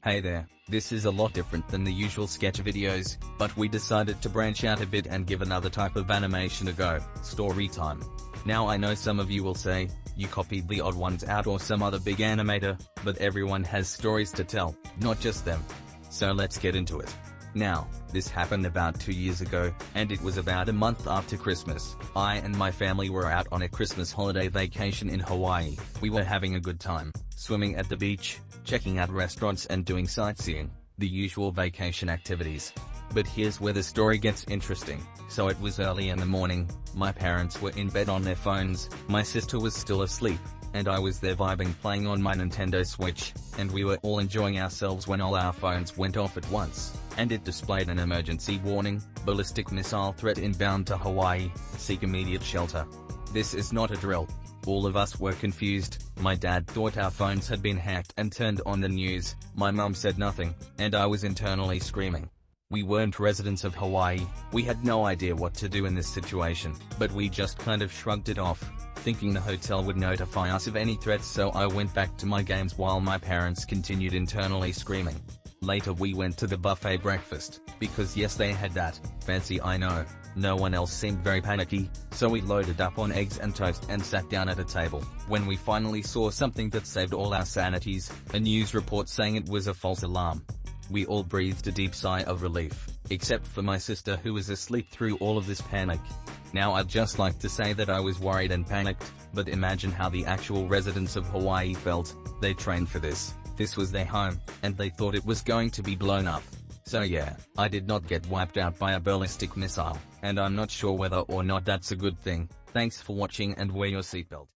Hey there, this is a lot different than the usual sketch videos, but we decided to branch out a bit and give another type of animation a go, Storytime. Now I know some of you will say, you copied the odd ones out or some other big animator, but everyone has stories to tell, not just them. So let's get into it. Now, this happened about 2 years ago, and it was about a month after Christmas. I and my family were out on a Christmas holiday vacation in Hawaii. We were having a good time, swimming at the beach, checking out restaurants and doing sightseeing, the usual vacation activities. But here's where the story gets interesting. So it was early in the morning, my parents were in bed on their phones, my sister was still asleep, and I was there vibing playing on my Nintendo Switch, and we were all enjoying ourselves when all our phones went off at once, and it displayed an emergency warning, ballistic missile threat inbound to Hawaii, seek immediate shelter. This is not a drill. All of us were confused. My dad thought our phones had been hacked and turned on the news, my mum said nothing, and I was internally screaming. We weren't residents of Hawaii, we had no idea what to do in this situation, but we just kind of shrugged it off, thinking the hotel would notify us of any threats, so I went back to my games while my parents continued internally screaming. Later we went to the buffet breakfast, because yes, they had that, fancy I know. No one else seemed very panicky, so we loaded up on eggs and toast and sat down at a table. When we finally saw something that saved all our sanities, a news report saying it was a false alarm. We all breathed a deep sigh of relief, except for my sister who was asleep through all of this panic. Now I'd just like to say that I was worried and panicked, but imagine how the actual residents of Hawaii felt. They trained for this. This was their home, and they thought it was going to be blown up. So yeah, I did not get wiped out by a ballistic missile, and I'm not sure whether or not that's a good thing. Thanks for watching and wear your seatbelt.